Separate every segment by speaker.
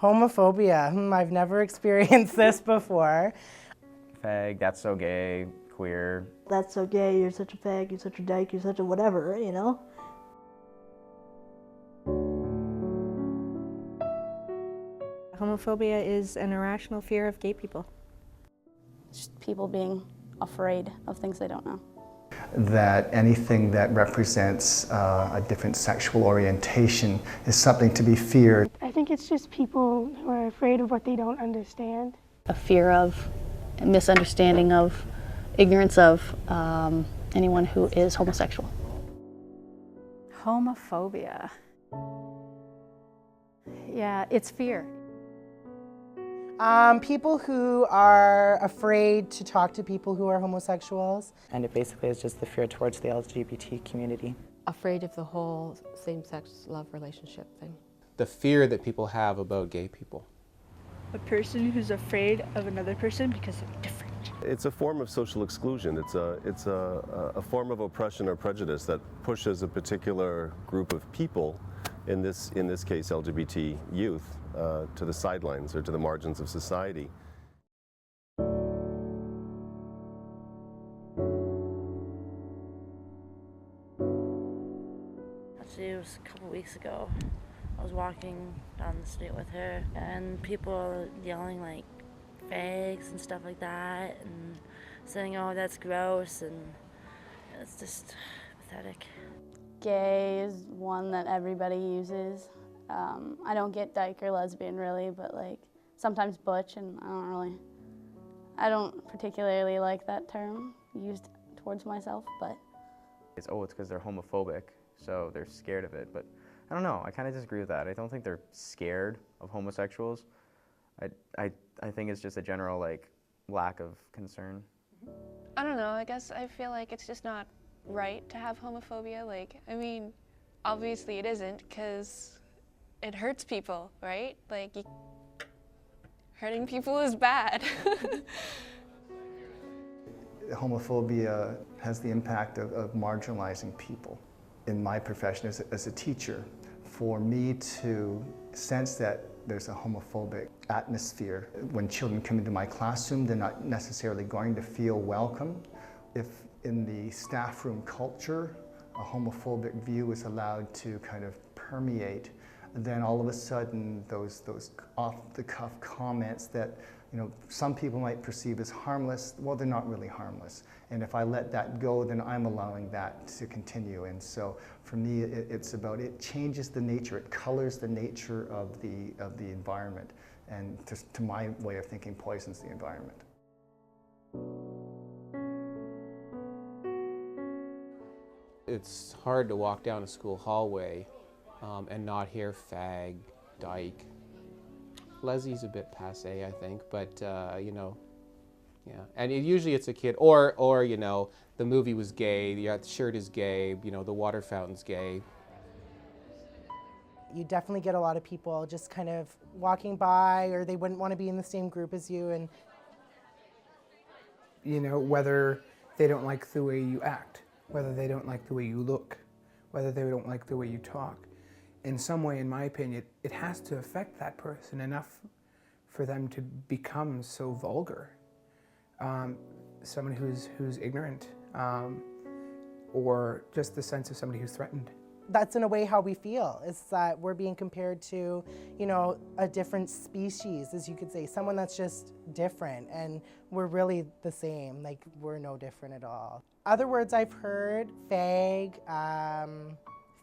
Speaker 1: Homophobia. I've never experienced this before.
Speaker 2: Fag, that's so gay, queer.
Speaker 3: That's so gay, you're such a fag, you're such a dyke, you're such a whatever, you know?
Speaker 4: Homophobia is an irrational fear of gay people.
Speaker 5: Just people being afraid of things they don't know.
Speaker 6: That anything that represents a different sexual orientation is something to be feared.
Speaker 7: I think it's just people who are afraid of what they don't understand.
Speaker 5: A fear of, a misunderstanding of, ignorance of anyone who is homosexual.
Speaker 8: Homophobia. Yeah, it's fear.
Speaker 1: People who are afraid to talk to people who are homosexuals.
Speaker 9: And it basically is just the fear towards the LGBT community.
Speaker 10: Afraid of the whole same-sex love relationship thing.
Speaker 11: The fear that people have about gay people.
Speaker 12: A person who's afraid of another person because they're different.
Speaker 13: It's a form of social exclusion. It's a form of oppression or prejudice that pushes a particular group of people, in this case LGBT youth, to the sidelines or to the margins of society.
Speaker 14: Actually, it was a couple weeks ago. I was walking down the street with her, and people yelling like fags and stuff like that, and saying, "Oh, that's gross," and it's just pathetic.
Speaker 5: Gay is one that everybody uses. I don't get dyke or lesbian really, but like sometimes butch, and I don't particularly like that term used towards myself, but.
Speaker 2: It's because they're homophobic, so they're scared of it, but I don't know, I kind of disagree with that. I don't think they're scared of homosexuals. I think it's just a general like lack of concern.
Speaker 15: I don't know, I guess I feel like it's just not right to have homophobia. Like, I mean, obviously it isn't, because it hurts people, right? Like, hurting people is bad.
Speaker 6: Homophobia has the impact of marginalizing people. In my profession as a teacher, for me to sense that there's a homophobic atmosphere, when children come into my classroom, they're not necessarily going to feel welcome. If in the staff room culture, a homophobic view is allowed to kind of permeate, then all of a sudden those off-the-cuff comments that some people might perceive as harmless, well, they're not really harmless. And if I let that go, then I'm allowing that to continue. And so for me, it's about, it changes the nature, it colors the nature of the environment. And to my way of thinking, poisons the environment.
Speaker 11: It's hard to walk down a school hallway and not hear fag, dyke. Leslie's a bit passé, I think, but yeah. And usually it's a kid, or the movie was gay, the shirt is gay, the water fountain's gay.
Speaker 1: You definitely get a lot of people just kind of walking by, or they wouldn't want to be in the same group as you, and
Speaker 16: whether they don't like the way you act, whether they don't like the way you look, whether they don't like the way you talk. In some way, in my opinion, it has to affect that person enough for them to become so vulgar. Someone who's ignorant, or just the sense of somebody who's threatened.
Speaker 1: That's in a way how we feel, is that we're being compared to, a different species, as you could say, someone that's just different, and we're really the same, like we're no different at all. Other words I've heard, fag,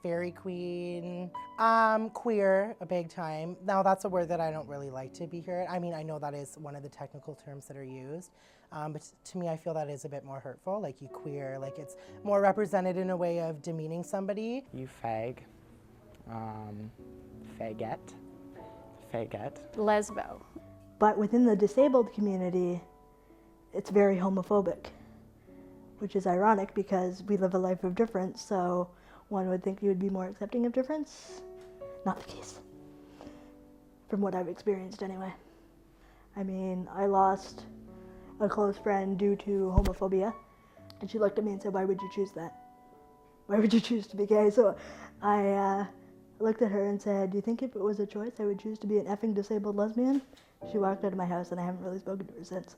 Speaker 1: fairy queen, queer, a big time. Now that's a word that I don't really like to be heard. I mean, I know that is one of the technical terms that are used, but to me I feel that is a bit more hurtful, like you queer, like it's more represented in a way of demeaning somebody.
Speaker 9: You fag, faggot,
Speaker 4: lesbo.
Speaker 3: But within the disabled community, it's very homophobic, which is ironic because we live a life of difference, so one would think you would be more accepting of difference. Not the case, from what I've experienced anyway. I mean, I lost a close friend due to homophobia, and she looked at me and said, "Why would you choose that? Why would you choose to be gay?" So I I looked at her and said, "Do you think if it was a choice I would choose to be an effing disabled lesbian?" She walked out of my house and I haven't really spoken to her since.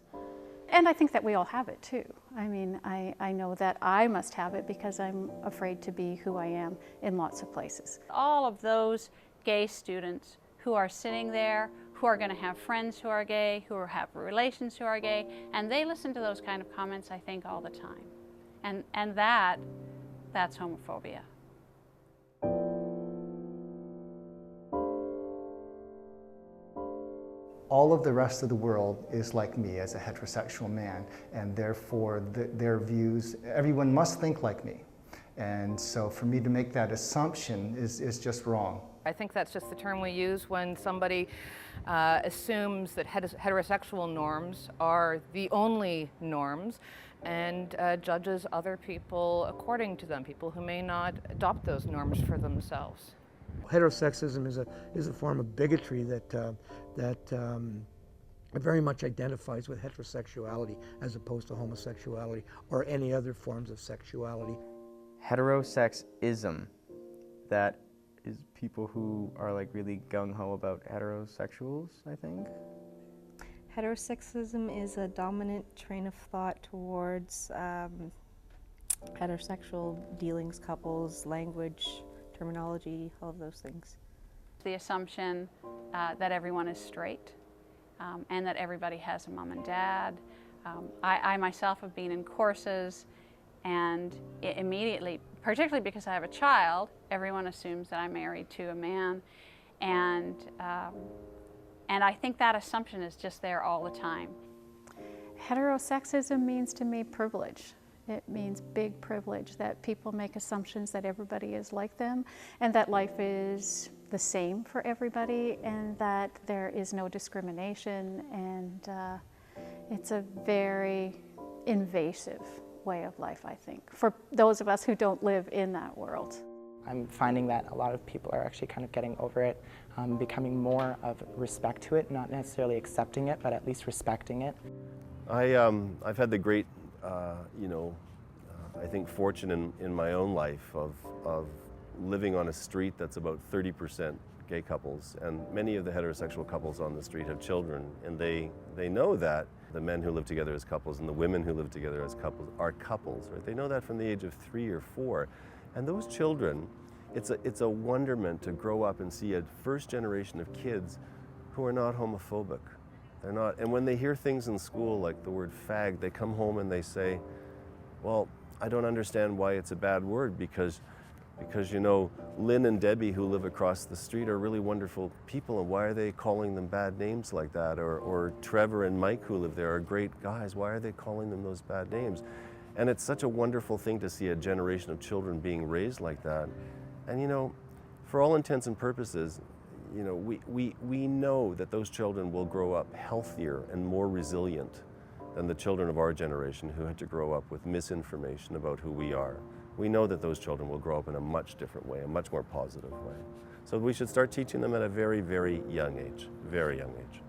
Speaker 8: And I think that we all have it too. I mean, I know that I must have it because I'm afraid to be who I am in lots of places.
Speaker 17: All of those gay students who are sitting there, who are going to have friends who are gay, who have relations who are gay, and they listen to those kind of comments, I think, all the time. And that's homophobia.
Speaker 6: All of the rest of the world is like me as a heterosexual man, and therefore their views, everyone must think like me. And so for me to make that assumption is just wrong.
Speaker 18: I think that's just the term we use when somebody assumes that heterosexual norms are the only norms and judges other people according to them, people who may not adopt those norms for themselves.
Speaker 19: Heterosexism is a form of bigotry that very much identifies with heterosexuality as opposed to homosexuality or any other forms of sexuality.
Speaker 2: Heterosexism, that is people who are like really gung-ho about heterosexuals, I think.
Speaker 4: Heterosexism is a dominant train of thought towards heterosexual dealings, couples, language, terminology, all of those things.
Speaker 17: The assumption that everyone is straight and that everybody has a mom and dad. I myself have been in courses, and immediately, particularly because I have a child, everyone assumes that I'm married to a man, and I think that assumption is just there all the time.
Speaker 8: Heterosexism means to me privilege. It means big privilege, that people make assumptions that everybody is like them and that life is the same for everybody and that there is no discrimination, and it's a very invasive way of life, I think, for those of us who don't live in that world.
Speaker 9: I'm finding that a lot of people are actually kind of getting over it, becoming more of respect to it, not necessarily accepting it, but at least respecting it.
Speaker 13: I've had the great, I think fortune in my own life of living on a street that's about 30% gay couples, and many of the heterosexual couples on the street have children, and they know that the men who live together as couples and the women who live together as couples are couples, right? They know that from the age of 3 or 4. And those children, it's a wonderment to grow up and see a first generation of kids who are not homophobic. They're not, and when they hear things in school like the word fag, they come home and they say, well, I don't understand why it's a bad word because Lynn and Debbie who live across the street are really wonderful people, and why are they calling them bad names like that? Or Trevor and Mike who live there are great guys, why are they calling them those bad names? And it's such a wonderful thing to see a generation of children being raised like that. And for all intents and purposes, we know that those children will grow up healthier and more resilient than the children of our generation who had to grow up with misinformation about who we are. We know that those children will grow up in a much different way, a much more positive way. So we should start teaching them at a very, very young age, very young age.